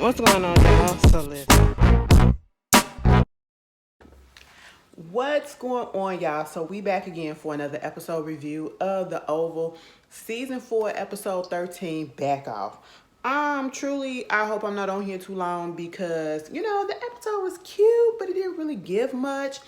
What's going on, y'all? So listen. What's going on, y'all? So we back again for another episode review of The Oval, season 4, episode 13, Back Off. Truly, I hope I'm not on here too long because, the episode was cute, but it didn't really give much.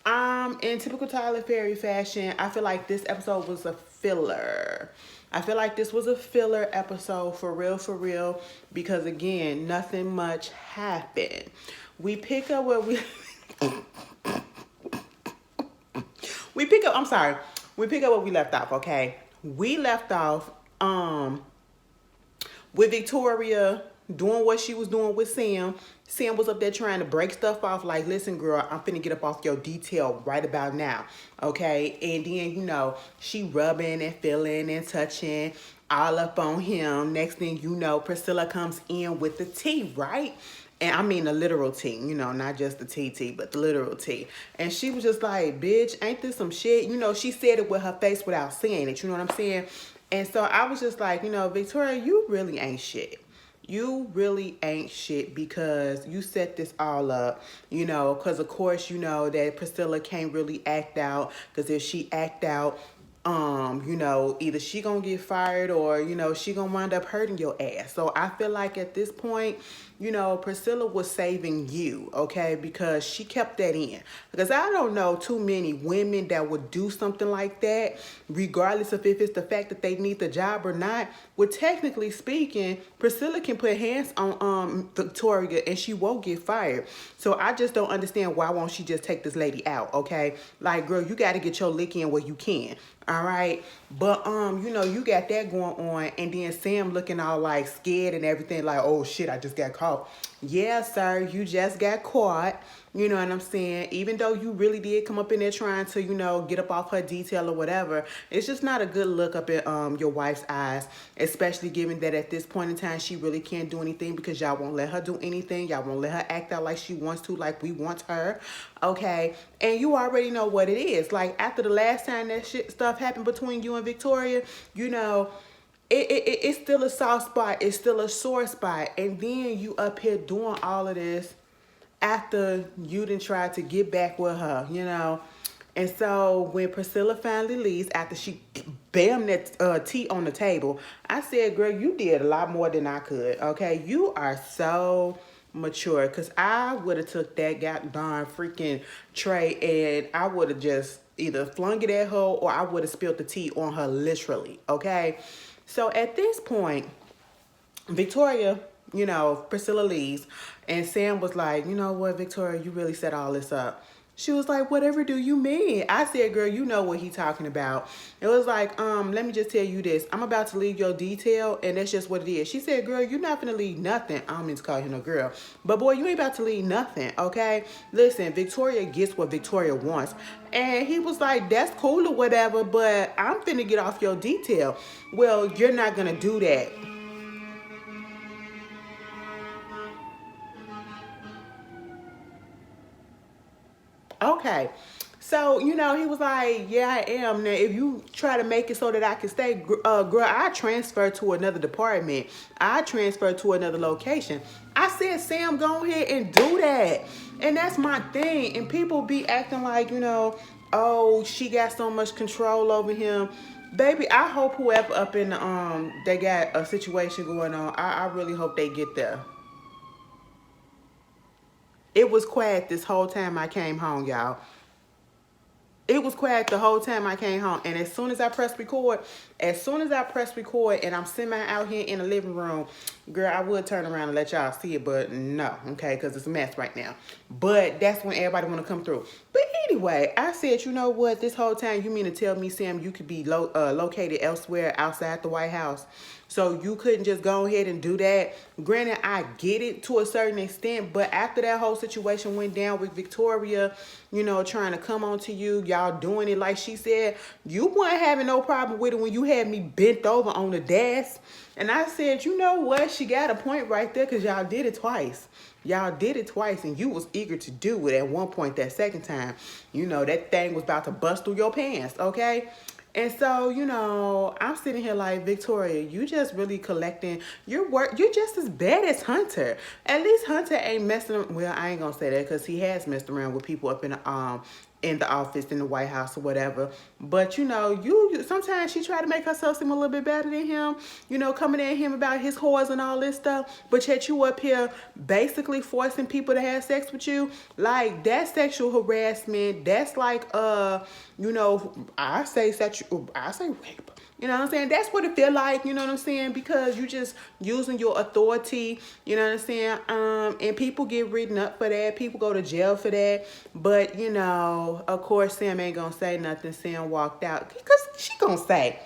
In typical Tyler Perry fashion, I feel like this episode was a filler. I feel like this was a filler episode for real, because again, nothing much happened. We pick up where we we pick up I'm sorry. We pick up where we left off, okay? We left off with Victoria doing what she was doing with Sam. Sam was up there trying to break stuff off like, listen, girl, I'm finna get up off your detail right about now, okay? And then, she rubbing and feeling and touching all up on him. Next thing you know, Priscilla comes in with the tea, right? And I mean the literal tea, not just the TT, but the literal tea. And she was just like, bitch, ain't this some shit? She said it with her face without saying it, you know what I'm saying? And so I was just like, Victoria, you really ain't shit. You really ain't shit because you set this all up, because of course, that Priscilla can't really act out, because if she act out, either she gonna get fired or, she gonna wind up hurting your ass. So I feel like at this point, Priscilla was saving you, okay? Because she kept that in. Because I don't know too many women that would do something like that, regardless of if it's the fact that they need the job or not. Well, technically speaking, Priscilla can put hands on Victoria and she won't get fired. So I just don't understand why won't she just take this lady out, okay? Like, girl, you got to get your lick in where you can. All right. But, you got that going on. And then Sam looking all like scared and everything like, oh shit, I just got caught. Yeah, sir, you just got caught. You know what I'm saying? Even though you really did come up in there trying to, get up off her detail or whatever, it's just not a good look up at your wife's eyes, especially given that at this point in time, she really can't do anything because y'all won't let her do anything. Y'all won't let her act out like she wants to, like we want her. Okay? And you already know what it is. Like, after the last time that stuff happened between you and Victoria, it's still a soft spot. It's still a sore spot. And then you up here doing all of this after you done tried to get back with her, And so when Priscilla finally leaves, after she bam that tea on the table, I said, girl, you did a lot more than I could, okay? You are so mature, because I would have took that goddamn freaking tray and I would have just either flung it at her or I would have spilled the tea on her literally, okay? So at this point, Victoria, Priscilla leaves, and Sam was like, you know what, Victoria, you really set all this up. She was like, whatever do you mean? I said, girl, you know what he talking about. It was like, let me just tell you this. I'm about to leave your detail, and that's just what it is. She said, girl, you're not gonna leave nothing. I don't mean to call you no girl. But boy, you ain't about to leave nothing, okay? Listen, Victoria gets what Victoria wants. And he was like, that's cool or whatever, but I'm finna get off your detail. Well, you're not gonna do that. Okay. So, he was like, yeah, I am. Now, if you try to make it so that I can stay, girl, I transfer to another department. I transfer to another location. I said, Sam, go ahead and do that. And that's my thing. And people be acting like, oh, she got so much control over him. Baby, I hope whoever up in the, they got a situation going on, I really hope they get there. It was quiet this whole time I came home, y'all. It was quiet the whole time I came home. And as soon as I pressed record, and I'm sitting out here in the living room, girl, I would turn around and let y'all see it, but no, okay, because it's a mess right now. But that's when everybody want to come through. But anyway, I said, you know what, this whole time you mean to tell me, Sam, you could be located elsewhere outside the White House? So you couldn't just go ahead and do that? Granted, I get it to a certain extent, but after that whole situation went down with Victoria, trying to come on to you, y'all doing it like she said, you weren't having no problem with it when you had me bent over on the desk. And I said, you know what? She got a point right there, because y'all did it twice. Y'all did it twice, and you was eager to do it at one point that second time. That thing was about to bust through your pants, okay? And so, you know, I'm sitting here like, Victoria, you just really collecting your work. You're just as bad as Hunter. At least Hunter ain't messing. Well, I ain't gonna say that because he has messed around with people up in the office in the White House or whatever. But you know, you sometimes she try to make herself seem a little bit better than him. You know, coming at him about his whores and all this stuff. But yet you up here basically forcing people to have sex with you. Like, that's sexual harassment. That's like you know, I say rape. You know what I'm saying? That's what it feel like, you know what I'm saying? Because you just using your authority, you know what I'm saying? And people get written up for that. People go to jail for that. But, you know, of course, Sam ain't gonna say nothing. Sam walked out because she gonna say,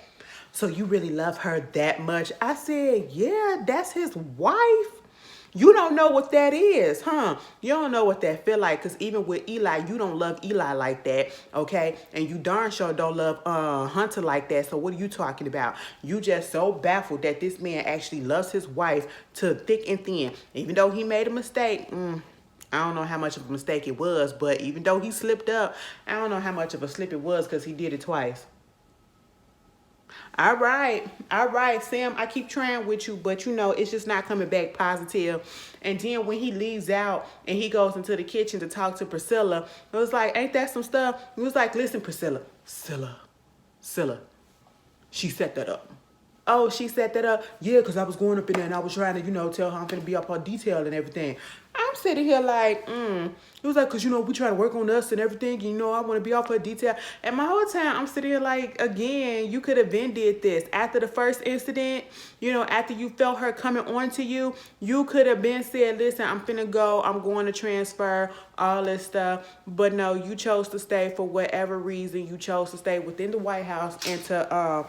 so you really love her that much? I said, yeah, that's his wife. You don't know what that is, huh? You don't know what that feel like, because even with Eli, you don't love Eli like that, okay? And you darn sure don't love Hunter like that. So what are you talking about? You just so baffled that this man actually loves his wife to thick and thin. Even though he made a mistake, I don't know how much of a mistake it was, but even though he slipped up, I don't know how much of a slip it was because he did it twice. All right, Sam, I keep trying with you, but you know, it's just not coming back positive. And then when he leaves out and he goes into the kitchen to talk to Priscilla, it was like, ain't that some stuff? It was like, listen, Priscilla, she set that up. Oh, she set that up? Yeah, because I was going up in there and I was trying to, you know, tell her I'm going to be up on detail and everything. I'm sitting here like, It was like, because, you know, we try to work on us and everything. You know, I want to be off her detail. And my whole time, I'm sitting here like, again, you could have been did this. After the first incident, you know, after you felt her coming on to you, you could have been said, listen, I'm finna go. I'm going to transfer, all this stuff. But no, you chose to stay for whatever reason. You chose to stay within the White House and to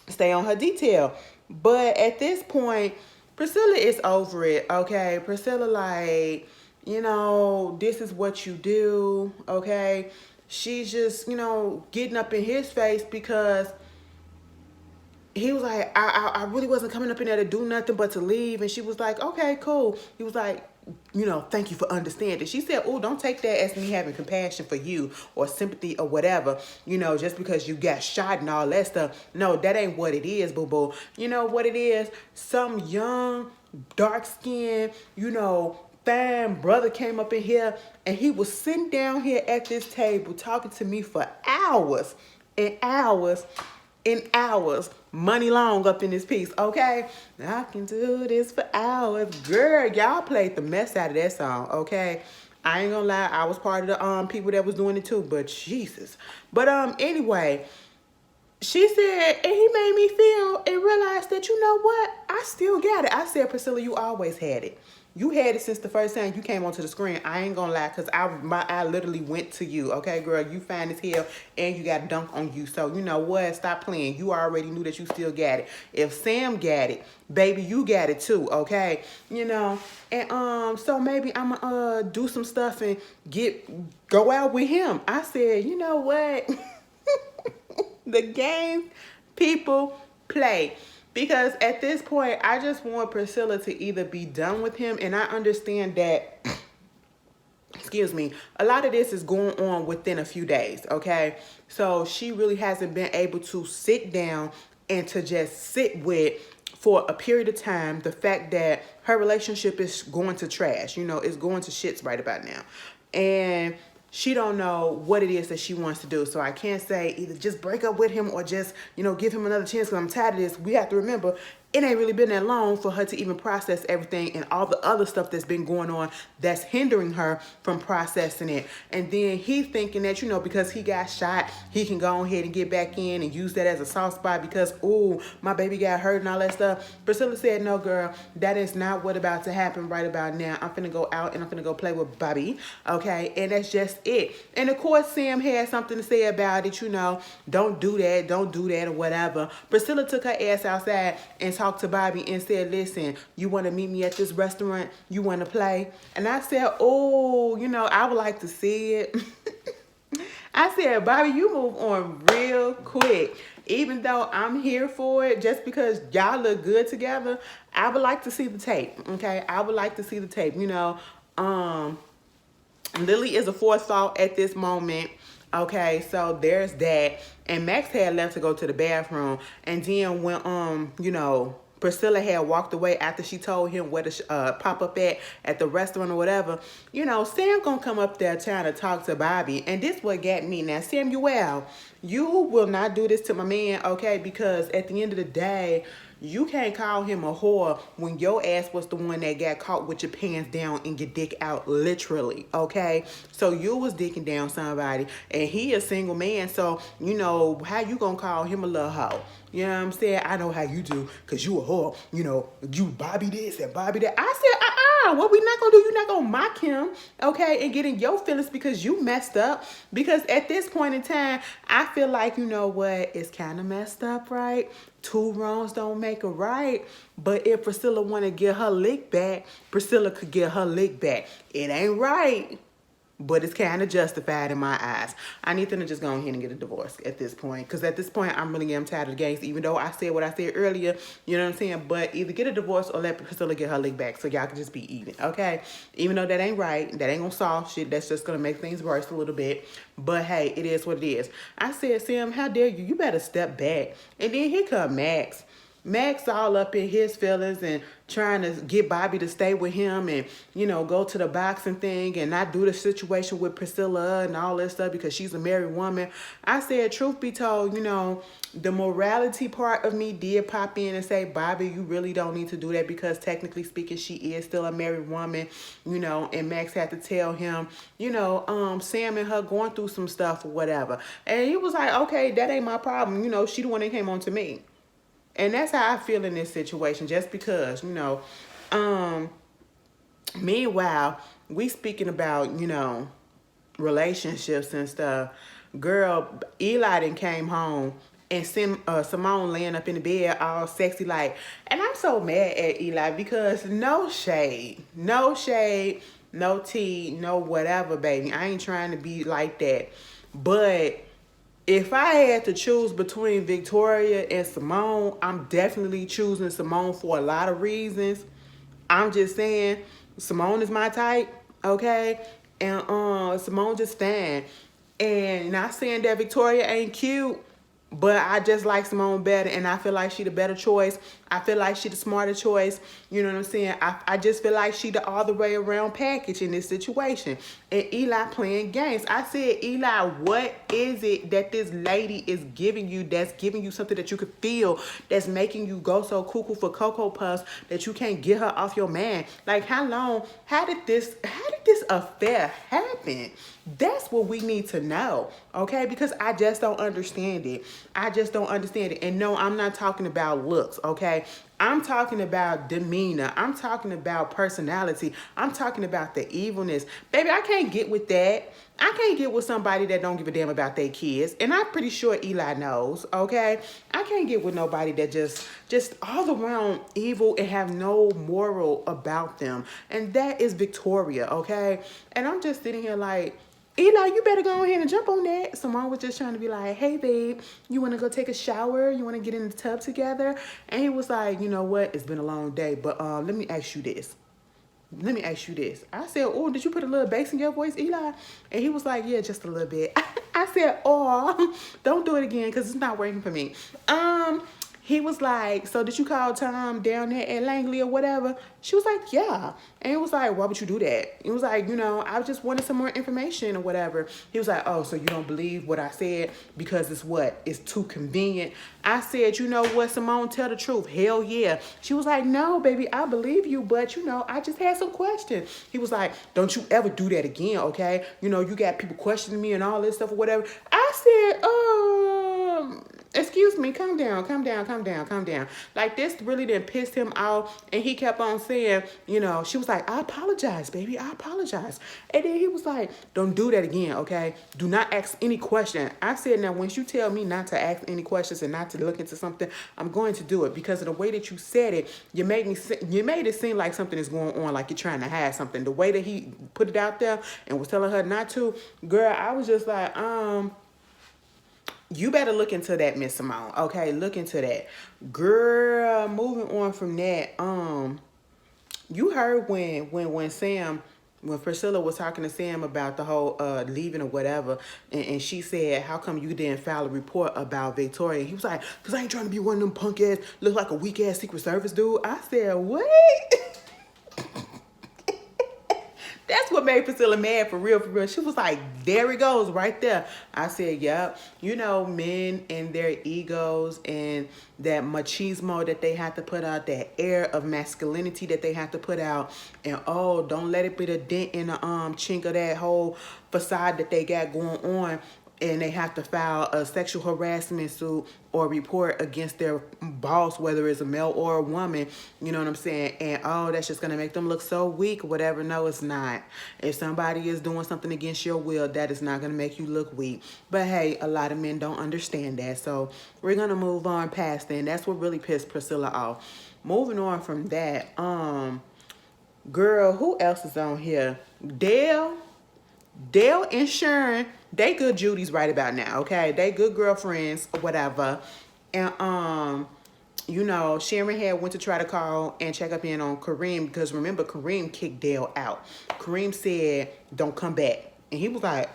stay on her detail. But at this point, Priscilla is over it, okay? Priscilla like, you know, this is what you do, okay? She's just, you know, getting up in his face because he was like, I really wasn't coming up in there to do nothing but to leave. And she was like, okay, cool. He was like, you know, thank you for understanding. She said, oh, don't take that as me having compassion for you or sympathy or whatever, you know, just because you got shot and all that stuff. No, that ain't what it is, boo-boo. You know what it is? Some young, dark-skinned, you know, fine brother came up in here and he was sitting down here at this table talking to me for hours and hours and hours, money long up in this piece, okay? I can do this for hours. Girl, y'all played the mess out of that song, okay? I ain't gonna lie, I was part of the people that was doing it too, but Jesus. But anyway, she said, and he made me feel and realize that, you know what? I still got it. I said, Priscilla, you always had it. You had it since the first time you came onto the screen. I ain't gonna lie, because my eye literally went to you. Okay, girl, you fine as hell, and you got dunk on you. So, you know what? Stop playing. You already knew that you still got it. If Sam got it, baby, you got it too, okay? You know, and so maybe I'm gonna do some stuff and go out with him. I said, you know what? The game people play. Because at this point, I just want Priscilla to either be done with him, and I understand that, excuse me, a lot of this is going on within a few days, okay? So she really hasn't been able to sit down and to just sit with, for a period of time, the fact that her relationship is going to trash, you know, it's going to shits right about now. And she don't know what it is that she wants to do. So I can't say either just break up with him or just, you know, give him another chance, because I'm tired of this. We have to remember, it ain't really been that long for her to even process everything and all the other stuff that's been going on that's hindering her from processing it. And then he thinking that, you know, because he got shot, he can go ahead and get back in and use that as a soft spot because, ooh, my baby got hurt and all that stuff. Priscilla said, no, girl, that is not what about to happen right about now. I'm finna go out and I'm finna go play with Bobby, okay? And that's just it. And of course, Sam had something to say about it, you know, don't do that or whatever. Priscilla took her ass outside and talked to Bobby and said, listen, you want to meet me at this restaurant? You want to play? And I said, oh, you know, I would like to see it. I said, Bobby, you move on real quick. Even though I'm here for it, just because y'all look good together, I would like to see the tape, okay? I would like to see the tape, you know. Lily is a forethought at this moment. Okay, so there's that. And Max had left to go to the bathroom. And then when Priscilla had walked away after she told him where to pop up at the restaurant or whatever, Sam gonna come up there trying to talk to Bobby. And this what got me. Now, Samuel, you will not do this to my man, okay? Because at the end of the day, you can't call him a whore when your ass was the one that got caught with your pants down and your dick out, literally, okay? So you was dicking down somebody, and he a single man, so, how you gonna call him a little hoe? You know what I'm saying? I know how you do, because you a whore. You Bobby this and Bobby that. I said, what we not gonna do, you not gonna mock him, okay, and get in your feelings because you messed up. Because at this point in time, I feel like, it's kind of messed up, right? Two wrongs don't make a right. But if Priscilla want to get her lick back, Priscilla could get her lick back. It ain't right, but it's kind of justified in my eyes. I need them to just go ahead and get a divorce at this point. Because at this point, I'm really getting tired of the games. Even though I said what I said earlier, you know what I'm saying? But either get a divorce or let Priscilla get her lick back so y'all can just be even, okay? Even though that ain't right, that ain't going to solve shit. That's just going to make things worse a little bit. But hey, it is what it is. I said, Sam, how dare you? You better step back. And then here come Max. Max all up in his feelings and trying to get Bobby to stay with him and, go to the boxing thing and not do the situation with Priscilla and all that stuff because she's a married woman. I said, truth be told, the morality part of me did pop in and say, Bobby, you really don't need to do that because technically speaking, she is still a married woman, and Max had to tell him, Sam and her going through some stuff or whatever. And he was like, okay, that ain't my problem. She the one that came on to me. And that's how I feel in this situation, just because, meanwhile, we speaking about, relationships and stuff. Girl, Eli done came home and Simone laying up in the bed all sexy like. And I'm so mad at Eli because no shade, no tea, no whatever, baby. I ain't trying to be like that. But if I had to choose between Victoria and Simone, I'm definitely choosing Simone for a lot of reasons. I'm just saying, Simone is my type, okay? And Simone just fine. And not saying that Victoria ain't cute, but I just like Simone better, and I feel like she the better choice. I feel like she the smarter choice. You know what I'm saying? I just feel like she the all the way around package in this situation. And Eli playing games. I said, Eli, what is it that this lady is giving you that's giving you something that you could feel that's making you go so cuckoo for Cocoa Puffs that you can't get her off your man? Like, how did this affair happen? That's what we need to know, okay? Because I just don't understand it. I just don't understand it. And no, I'm not talking about looks, okay? I'm talking about demeanor. I'm talking about personality. I'm talking about the evilness. Baby, I can't get with that. I can't get with somebody that don't give a damn about their kids. And I'm pretty sure Eli knows, okay? I can't get with nobody that just all around evil and have no moral about them. And that is Victoria, okay? And I'm just sitting here like, Eli, you better go ahead and jump on that. Simone was just trying to be like, hey, babe, you want to go take a shower? You want to get in the tub together? And he was like, you know what? It's been a long day, but let me ask you this. I said, oh, did you put a little bass in your voice, Eli? And he was like, yeah, just a little bit. I said, oh, don't do it again because it's not working for me. He was like, so did you call Tom down there at Langley or whatever? She was like, yeah. And he was like, why would you do that? He was like, I just wanted some more information or whatever. He was like, oh, so you don't believe what I said because it's what? It's too convenient. I said, you know what, Simone, tell the truth. Hell yeah. She was like, no, baby, I believe you, but, I just had some questions. He was like, don't you ever do that again, okay? You got people questioning me and all this stuff or whatever. I said, excuse me, calm down. Like, this really didn't piss him off, and he kept on saying, she was like, I apologize, baby, I apologize. And then he was like, don't do that again, okay? Do not ask any question. I said, now, once you tell me not to ask any questions and not to look into something, I'm going to do it, because of the way that you said it, you made it seem like something is going on, like you're trying to hide something. The way that he put it out there and was telling her not to, girl, I was just like, you better look into that, Miss Simone. Okay, look into that. Girl, moving on from that, you heard when Sam when Priscilla was talking to Sam about the whole leaving or whatever, and she said, how come you didn't file a report about Victoria? He was like, because I ain't trying to be one of them punk ass, look like a weak ass Secret Service dude. I said, what? That's what made Priscilla mad, for real, for real. She was like, there it goes, right there. I said, yep. You know, men and their egos and that machismo that they have to put out, that air of masculinity that they have to put out. And, oh, don't let it be the dent in the chink of that whole facade that they got going on. And they have to file a sexual harassment suit or report against their boss, whether it's a male or a woman, you know what I'm saying? And, oh, that's just going to make them look so weak or whatever. No, it's not. If somebody is doing something against your will, that is not going to make you look weak. But, hey, a lot of men don't understand that. So we're going to move on past that. And that's what really pissed Priscilla off. Moving on from that, girl, who else is on here? Dale and Sharon, they good Judies right about now, okay? They good girlfriends or whatever. And, you know, Sharon had went to try to call and check up in on Kareem because, remember, Kareem kicked Dale out. Kareem said, don't come back. And he was like,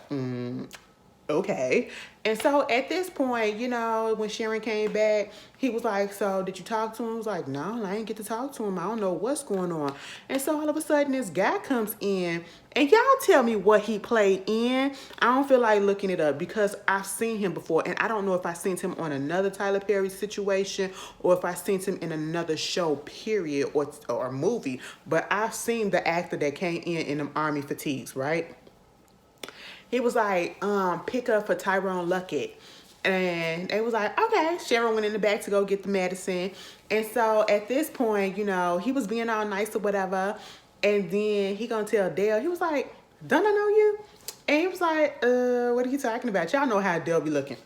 okay. And so at this point, you know, when Sharon came back, he was like, so did you talk to him? He was like, no, I ain't get to talk to him. I don't know what's going on. And so all of a sudden this guy comes in, and y'all tell me what he played in. I don't feel like looking it up because I've seen him before, and I don't know if I seen him on another Tyler Perry situation or if I seen him in another show, period, or movie. But I've seen the actor that came in them army fatigues, right? He was like, pick up for Tyrone Luckett. And they was like, okay. Sharon went in the back to go get the medicine. And so at this point, you know, he was being all nice or whatever. And then he gonna tell Dale, he was like, don't I know you? And he was like, what are you talking about? Y'all know how Dale be looking.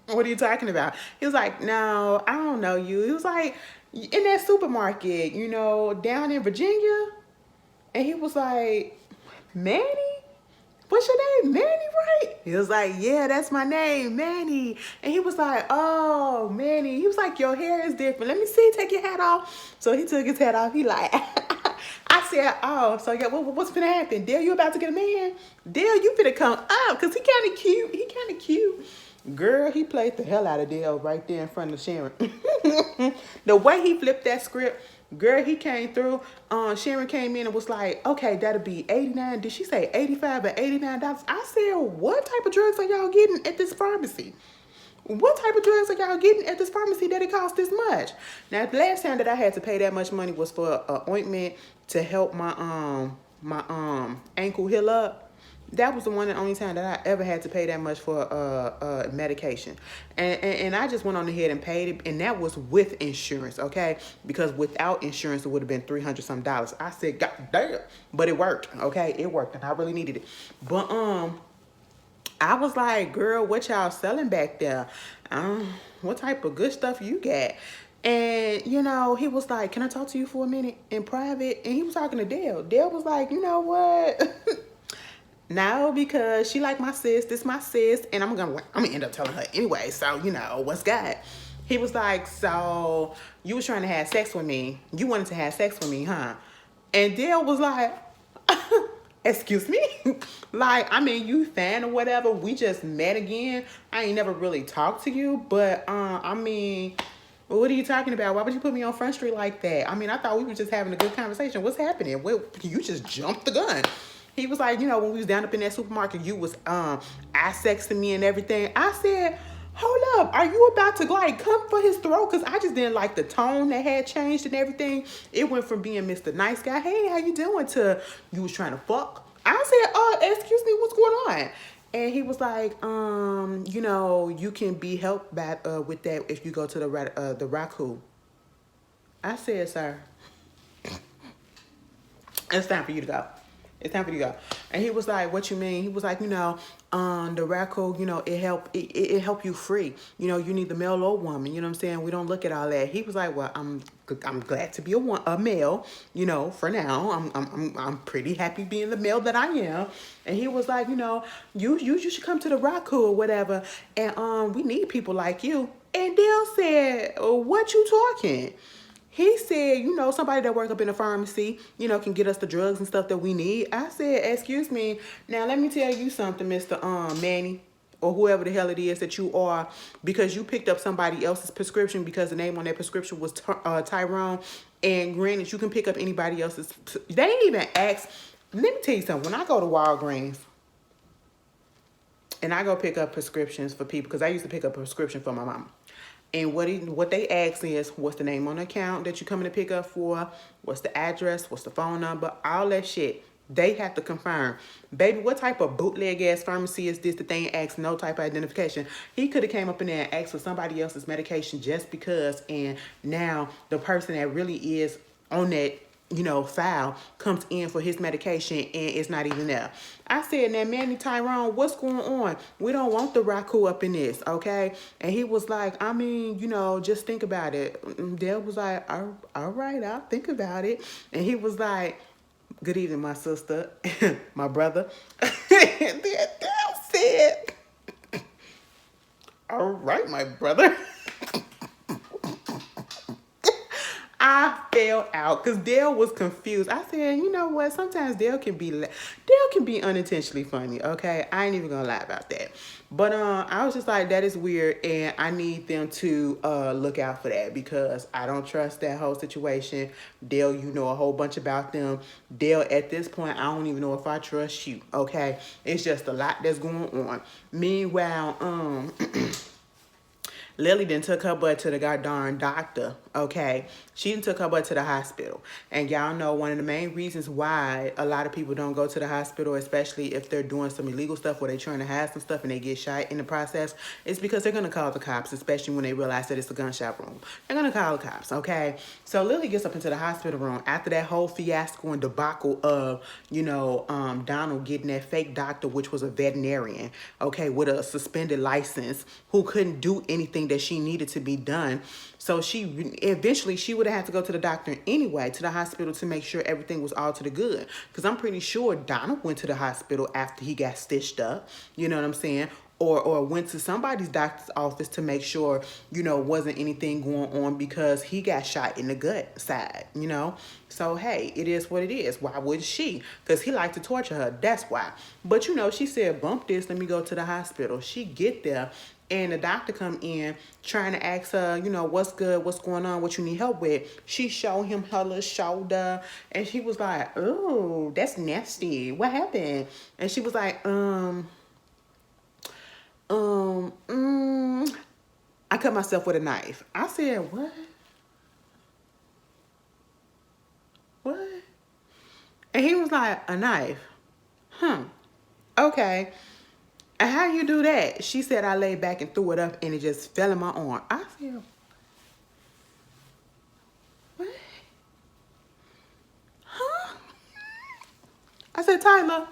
What are you talking about? He was like, no, I don't know you. He was like, in that supermarket, you know, down in Virginia. And he was like, Manny? What's your name? Manny, right? He was like, yeah, that's my name, Manny. And he was like, oh, Manny. He was like, your hair is different. Let me see, take your hat off. So he took his hat off. He like, I said, oh, so yeah, what's gonna happen? Dale, you about to get a man? Dale, you finna come up, because he kind of cute. He kind of cute. Girl, he played the hell out of Dale right there in front of Sharon. The way he flipped that script, girl, he came through. Sharon came in and was like, okay, that'll be $89. Did she say $85 or $89? I said, what type of drugs are y'all getting at this pharmacy? What type of drugs are y'all getting at this pharmacy that it costs this much? Now, the last time that I had to pay that much money was for an ointment to help my ankle heal up. That was the one and only time that I ever had to pay that much for medication. And I just went on ahead and paid it, and that was with insurance, okay? Because without insurance, it would have been $300 some. I said, God damn, but it worked, okay? It worked, and I really needed it. But I was like, girl, what y'all selling back there? What type of good stuff you got? And, you know, he was like, can I talk to you for a minute in private? And he was talking to Dale. Dale was like, you know what? No, because she like my sis, this my sis, and I'm gonna end up telling her anyway, so, you know, what's good? He was like, so, you was trying to have sex with me. You wanted to have sex with me, huh? And Dale was like, excuse me? Like, I mean, you fan or whatever, we just met again. I ain't never really talked to you, but, I mean, what are you talking about? Why would you put me on Front Street like that? I mean, I thought we were just having a good conversation. What's happening? Well, you just jumped the gun. He was like, you know, when we was down up in that supermarket, you was eye sexing me and everything. I said, hold up, are you about to like come for his throat? Because I just didn't like the tone that had changed and everything. It went from being Mr. Nice Guy, hey, how you doing, to you was trying to fuck. I said, excuse me, what's going on? And he was like, you know, you can be helped back with that if you go to the Raku. I said, sir, it's time for you to go. It's time for you to go. And he was like, what you mean? He was like, you know, the Raku, you know, it help you free. You know, you need the male or woman. You know what I'm saying? We don't look at all that. He was like, well, I'm glad to be a male. You know, for now, I'm pretty happy being the male that I am. And he was like, you know, you should come to the Raku or whatever. And we need people like you. And Dale said, what you talking? He said, you know, somebody that work up in a pharmacy, you know, can get us the drugs and stuff that we need. I said, excuse me. Now, let me tell you something, Mr. Manny, or whoever the hell it is that you are, because you picked up somebody else's prescription because the name on that prescription was Tyrone. And granted, you can pick up anybody else's. They ain't even ask. Let me tell you something. When I go to Walgreens and I go pick up prescriptions for people, because I used to pick up a prescription for my mama. And what they ask is, what's the name on the account that you're coming to pick up for? What's the address? What's the phone number? All that shit. They have to confirm. Baby, what type of bootleg ass pharmacy is this that they ain't asked no type of identification? He could have came up in there and asked for somebody else's medication just because, and now the person that really is on that, you know, file comes in for his medication and it's not even there. I said, now, Manny Tyrone, what's going on? We don't want the Raku up in this, okay? And he was like, I mean, you know, just think about it. And Dale was like, all right, I'll think about it. And he was like, good evening, my sister, my brother. And then Dale said, all right, my brother. I fell out because Dale was confused. I said, you know what? Sometimes Dale can be unintentionally funny. Okay, I ain't even gonna lie about that. But I was just like, that is weird, and I need them to look out for that because I don't trust that whole situation. Dale, you know a whole bunch about them. Dale, at this point, I don't even know if I trust you. Okay, it's just a lot that's going on. Meanwhile, Lily then took her butt to the goddamn doctor, okay? She done took her butt to the hospital. And y'all know one of the main reasons why a lot of people don't go to the hospital, especially if they're doing some illegal stuff where they're trying to hide some stuff and they get shot in the process, is because they're going to call the cops, especially when they realize that it's a gunshot room. They're going to call the cops, okay? So Lily gets up into the hospital room after that whole fiasco and debacle of, you know, Donald getting that fake doctor, which was a veterinarian, okay, with a suspended license, who couldn't do anything that she needed to be done. So she would have had to go to the doctor anyway, to the hospital, to make sure everything was all to the good. Because I'm pretty sure Donald went to the hospital after he got stitched up. You know what I'm saying? Or went to somebody's doctor's office to make sure, you know, wasn't anything going on because he got shot in the gut side, you know? So, hey, it is what it is. Why would she? Because he liked to torture her. That's why. But, you know, she said, bump this, let me go to the hospital. She get there, and the doctor come in trying to ask her, you know, what's good, what's going on, what you need help with. She showed him her little shoulder, and she was like, oh, that's nasty. What happened? And she was like, I cut myself with a knife. I said, what? What? And he was like, a knife. Okay. And how you do that? She said, I laid back and threw it up and it just fell in my arm. I said, what? Huh? I said, Tyler,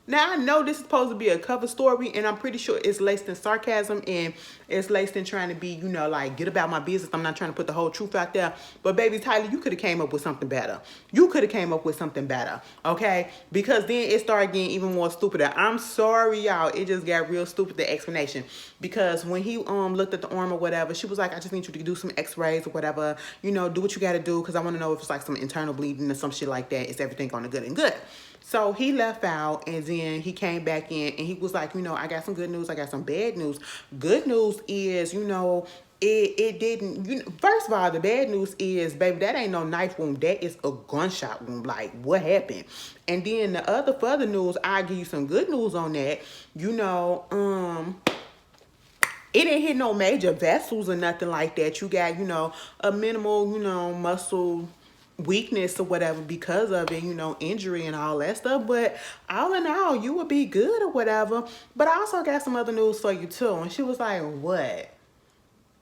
now I know this is supposed to be a cover story, and I'm pretty sure it's laced in sarcasm and it's laced in trying to be, you know, like, get about my business. I'm not trying to put the whole truth out there. But baby, Tyler, you could have came up with something better. You could have came up with something better, okay? Because then it started getting even more stupider. I'm sorry, y'all. It just got real stupid, the explanation. Because when he looked at the arm or whatever, she was like, I just need you to do some x-rays or whatever. You know, do what you got to do because I want to know if it's like some internal bleeding or some shit like that. Is everything going to good and good? So he left out, and then he came back in, and he was like, you know, I got some good news. I got some bad news. Good news is, you know, it didn't, you know, first of all, the bad news is, baby, that ain't no knife wound. That is a gunshot wound. Like, what happened? And then the other further news, I'll give you some good news on that. You know, it didn't hit no major vessels or nothing like that. You got, you know, a minimal, you know, muscle weakness or whatever because of it, you know, injury and all that stuff. But all in all, you would be good or whatever. But I also got some other news for you too. And she was like, what?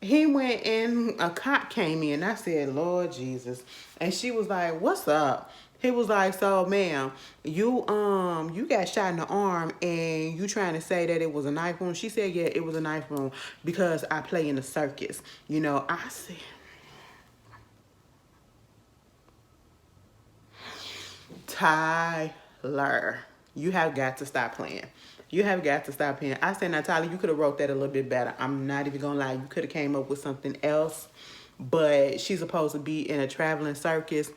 He went and a cop came in. I said, Lord Jesus. And she was like, what's up? He was like, so ma'am, you got shot in the arm and you trying to say that it was a knife wound? She said, yeah, it was a knife wound because I play in the circus. You know, I said, Tyler, you have got to stop playing. You have got to stop playing. I said, now, Tyler, you could have wrote that a little bit better. I'm not even going to lie. You could have came up with something else. but she's supposed to be in a traveling circus.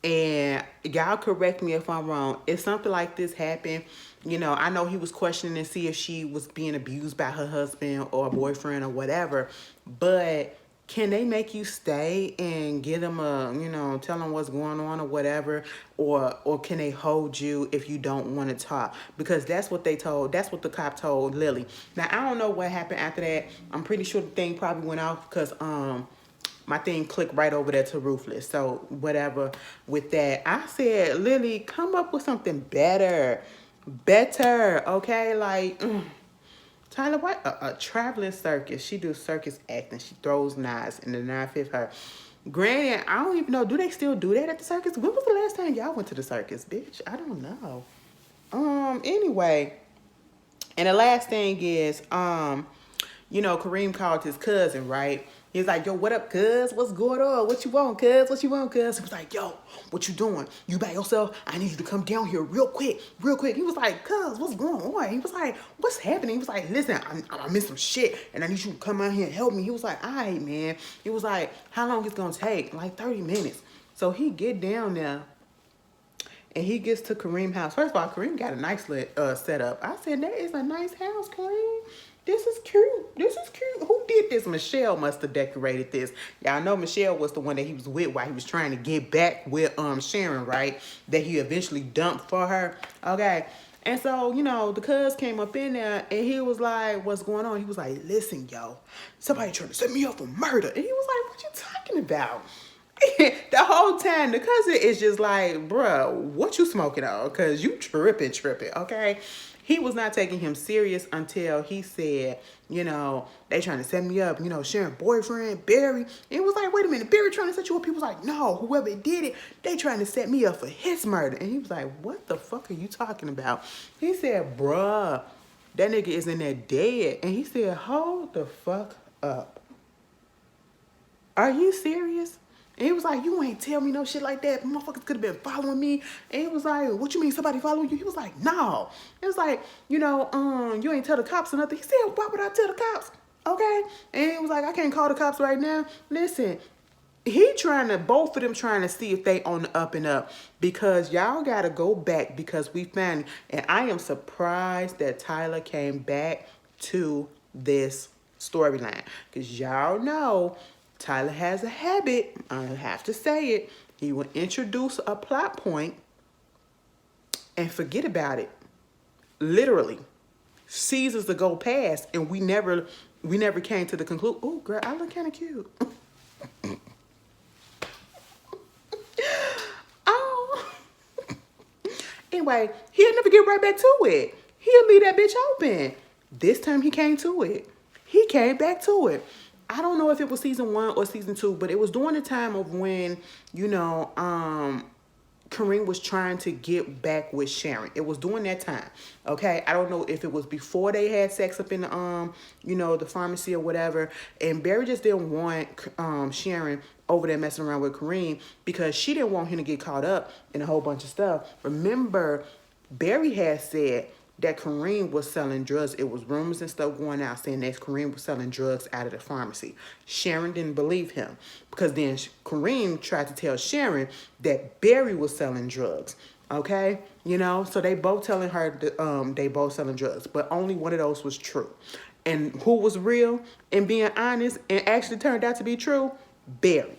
And y'all correct me if I'm wrong. If something like this happened, you know, I know he was questioning to see if she was being abused by her husband or boyfriend or whatever, but can they make you stay and give them a, you know, tell them what's going on or whatever, or can they hold you if you don't want to talk? Because that's what that's what the cop told Lily. Now I don't know what happened after that. I'm pretty sure the thing probably went off because my thing clicked right over there to Ruthless. So whatever with that. I said, Lily, come up with something better. Better, okay? Like, Tyler White, a traveling circus. She do circus acting. She throws knives and the knife hit her. Granted, I don't even know, do they still do that at the circus? When was the last time y'all went to the circus, bitch? I don't know. Anyway, and the last thing is, you know, Kareem called his cousin, right? He's like, yo, what up, cuz? What's going on? What you want, cuz? What you want, cuz? He was like, yo, what you doing? You by yourself? I need you to come down here real quick, real quick. He was like, cuz, what's going on? He was like, what's happening? He was like, listen, I'm in some shit, and I need you to come out here and help me. He was like, all right, man. He was like, how long it's gonna take? Like 30 minutes. So he get down there, and he gets to Kareem's house. First of all, Kareem got a nice setup. I said, that is a nice house, Kareem. This is cute. This is cute. Who did this? Michelle must have decorated this. Y'all know Michelle was the one that he was with while he was trying to get back with Sharon, right? That he eventually dumped for her. Okay. And so, you know, the cuz came up in there and he was like, what's going on? He was like, listen, yo, somebody trying to set me up for murder. And he was like, what you talking about? The whole time, the cousin is just like, bruh, what you smoking on? Because you tripping, okay? He was not taking him serious until he said, you know, they trying to set me up, you know, Sharon boyfriend, Barry. And it was like, wait a minute, Barry trying to set you up? He was like, no, whoever did it, they trying to set me up for his murder. And he was like, what the fuck are you talking about? He said, bruh, that nigga is in there dead. And he said, hold the fuck up. Are you serious? And he was like, you ain't tell me no shit like that. Motherfuckers could have been following me. And he was like, what you mean somebody following you? He was like, no. It was like, you know, you ain't tell the cops or nothing. He said, why would I tell the cops? Okay. And he was like, I can't call the cops right now. Listen, both of them trying to see if they on the up and up, because y'all got to go back, because we found, and I am surprised that Tyler came back to this storyline, because y'all know Tyler has a habit, I have to say it, he will introduce a plot point and forget about it. Literally. Seasons to go past, and we never came to the conclusion. Oh, girl, I look kind of cute. Oh. Anyway, he'll never get right back to it. He'll leave that bitch open. This time he came to it. He came back to it. I don't know if it was season 1 or season 2, but it was during the time of when, you know, Kareem was trying to get back with Sharon. It was during that time. Okay. I don't know if it was before they had sex up in the, you know, the pharmacy or whatever. And Barry just didn't want, Sharon over there messing around with Kareem, because she didn't want him to get caught up in a whole bunch of stuff. Remember, Barry had said that Kareem was selling drugs. It was rumors and stuff going out saying that Kareem was selling drugs out of the pharmacy. Sharon didn't believe him, because then Kareem tried to tell Sharon that Barry was selling drugs. Okay, you know, so they both telling her that they both selling drugs, but only one of those was true. And who was real and being honest and actually turned out to be true? Barry.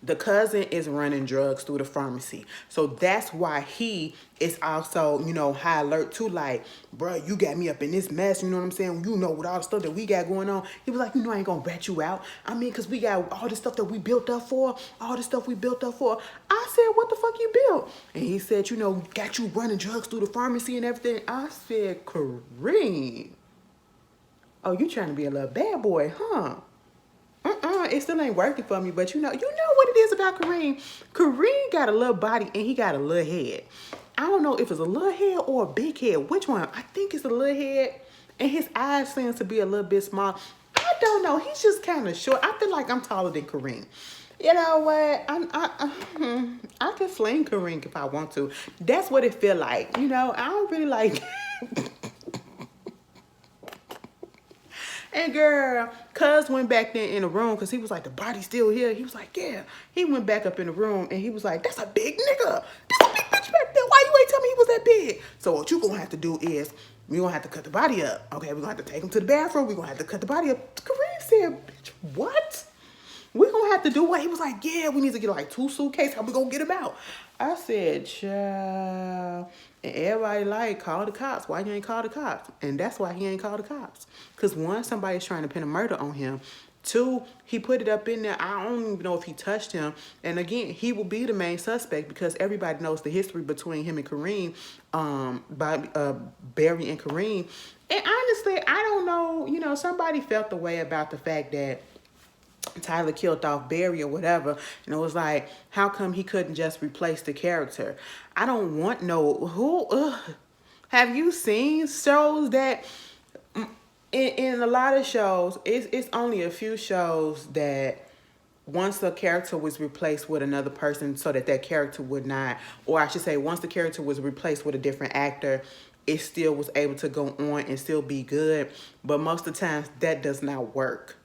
The cousin is running drugs through the pharmacy. So that's why he is also, you know, high alert too. Like, bro, you got me up in this mess. You know what I'm saying? You know, with all the stuff that we got going on. He was like, you know, I ain't gonna rat you out. I mean, because we got all the stuff that we built up for. All the stuff we built up for. I said, what the fuck you built? And he said, you know, got you running drugs through the pharmacy and everything. I said, Kareem. Oh, you trying to be a little bad boy, huh? It still ain't working for me, but you know what it is about Kareem. Kareem got a little body and he got a little head. I don't know if it's a little head or a big head. Which one? I think it's a little head, and his eyes seems to be a little bit small. I don't know. He's just kind of short. I feel like I'm taller than Kareem. You know what? I can sling Kareem if I want to. That's what it feel like. You know, I don't really like. And girl, cuz went back there in the room because he was like, the body's still here. He was like, yeah. He went back up in the room and he was like, that's a big nigga. That's a big bitch back there. Why you ain't tell me he was that big? So what you gonna have to do is, we're gonna have to cut the body up. Okay, we're gonna have to take him to the bathroom. We're gonna have to cut the body up. Kareem said, bitch, what? We're gonna have to do what? He was like, yeah, we need to get like 2 suitcases. How we gonna get him out? I said, child. And everybody like, call the cops. Why you ain't call the cops? And that's why he ain't called the cops. Because one, somebody's trying to pin a murder on him. 2, he put it up in there. I don't even know if he touched him. And again, he will be the main suspect because everybody knows the history between him and Kareem, Barry and Kareem. And honestly, I don't know, you know, somebody felt the way about the fact that Tyler killed off Barry or whatever, and it was like, how come he couldn't just replace the character? I don't want have you seen shows that in a lot of shows, it's only a few shows that once the character was replaced with another person so that character would not, or I should say once the character was replaced with a different actor, it still was able to go on and still be good. But most of the times that does not work.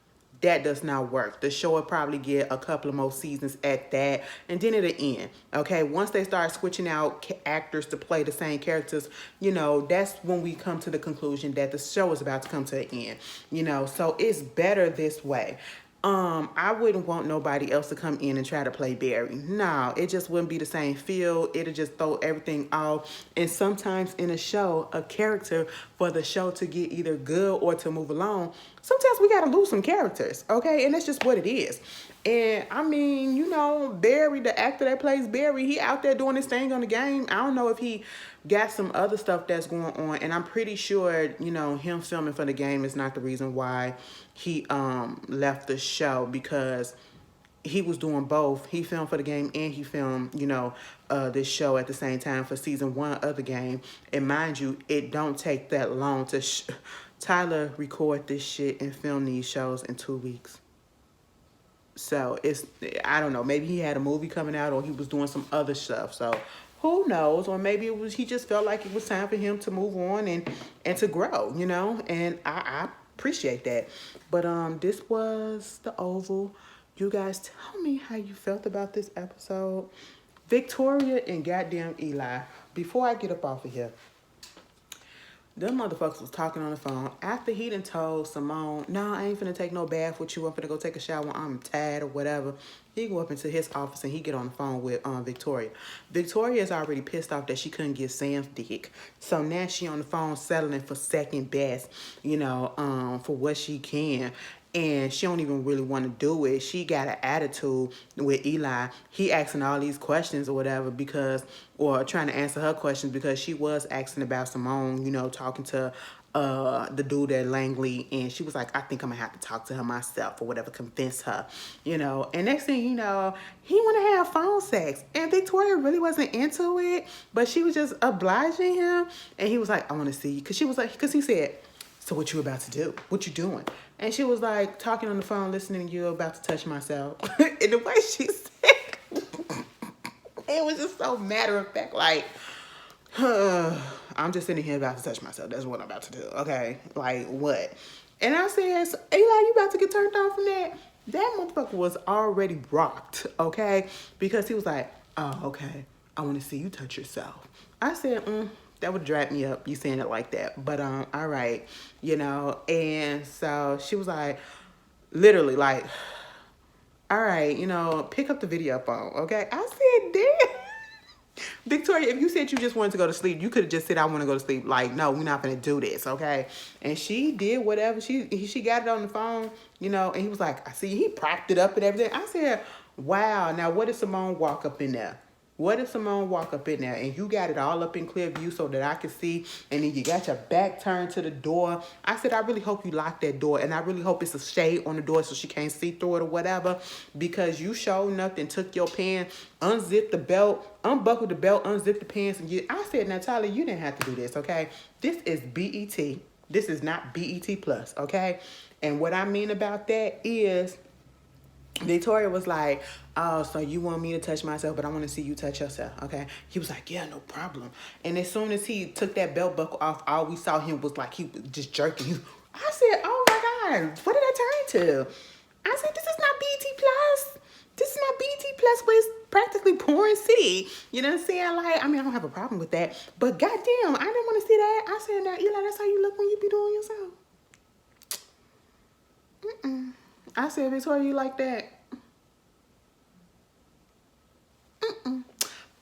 That does not work. The show will probably get a couple of more seasons at that, and then it'll end. Okay, once they start switching out actors to play the same characters, you know, that's when we come to the conclusion that the show is about to come to an end. You know, so it's better this way. I wouldn't want nobody else to come in and try to play Barry. No, it just wouldn't be the same feel. It'll just throw everything off. And sometimes in a show, a character, for the show to get either good or to move along, sometimes we got to lose some characters, okay? And that's just what it is. And, I mean, you know, Barry, the actor that plays Barry, he out there doing his thing on the game. I don't know if he got some other stuff that's going on. And I'm pretty sure, you know, him filming for the game is not the reason why he left the show, because he was doing both. He filmed for the game and he filmed, you know, this show at the same time for season 1 of the game. And mind you, it don't take that long to Tyler record this shit and film these shows in 2 weeks. So it's, I don't know, maybe he had a movie coming out or he was doing some other stuff. So who knows? Or maybe it was, he just felt like it was time for him to move on and to grow, you know? And I appreciate that. But this was The Oval. You guys tell me how you felt about this episode. Victoria and goddamn Eli. Before I get up off of here, them motherfuckers was talking on the phone after he done told Simone, no, I ain't finna take no bath with you. I'm finna go take a shower. I'm tired or whatever. He go up into his office and he get on the phone with Victoria. Victoria is already pissed off that she couldn't get Sam's dick. So now she on the phone settling for second best, you know, for what she can. And she don't even really want to do it. She got an attitude with Eli. He asking all these questions or whatever because, or trying to answer her questions because she was asking about Simone, you know, talking to the dude at Langley. And she was like, I think I'm going to have to talk to her myself or whatever, convince her, you know. And next thing you know, he want to have phone sex. And Victoria really wasn't into it, but she was just obliging him. And he was like, I want to see you. Because she was like, because he said, so what you about to do? What you doing? And she was like talking on the phone, listening to you, about to touch myself. And the way she said it was just so matter of fact, like, I'm just sitting here about to touch myself. That's what I'm about to do. Okay, like what? And I said, so, Eli, you about to get turned on from that? That motherfucker was already rocked, okay? Because he was like, oh, okay, I want to see you touch yourself. I said, that would drive me up, you saying it like that. But, all right, you know. And so she was like, literally like, all right, you know, pick up the video phone, okay? I said, damn. Victoria, if you said you just wanted to go to sleep, you could have just said, I want to go to sleep. Like, no, we're not going to do this, okay? And she did whatever. She got it on the phone, you know, and he was like, I see, he propped it up and everything. I said, wow. Now, what if Simone walk up in there? What if Simone walk up in there and you got it all up in clear view so that I can see, and then you got your back turned to the door? I said, I really hope you lock that door, and I really hope it's a shade on the door so she can't see through it or whatever, because you showed nothing, took your pants, unzipped the belt, unbuckled the belt, unzipped the pants, and I said, Natalia, you didn't have to do this, okay? This is BET. This is not BET Plus, okay? And what I mean about that is, Victoria was like, oh, so you want me to touch myself, but I want to see you touch yourself, okay? He was like, yeah, no problem. And as soon as he took that belt buckle off, all we saw him was like, he was just jerking. I said, oh my God, what did I turn to? I said, this is not BET Plus. This is not BET Plus, but it's practically Porn City. You know what I'm saying? Like, I mean, I don't have a problem with that. But goddamn, I didn't want to see that. I said, now, Eli, that's how you look when you be doing yourself. I said, Victoria, you like that?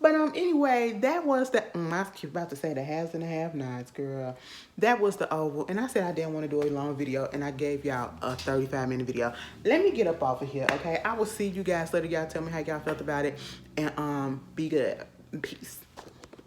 But anyway, that was the I was about to say the haves and the have-nots, girl. That was the oval, and I said I didn't want to do a long video, and I gave y'all a 35-minute video. Let me get up off of here, okay? I will see you guys later. Y'all tell me how y'all felt about it, and be good. Peace.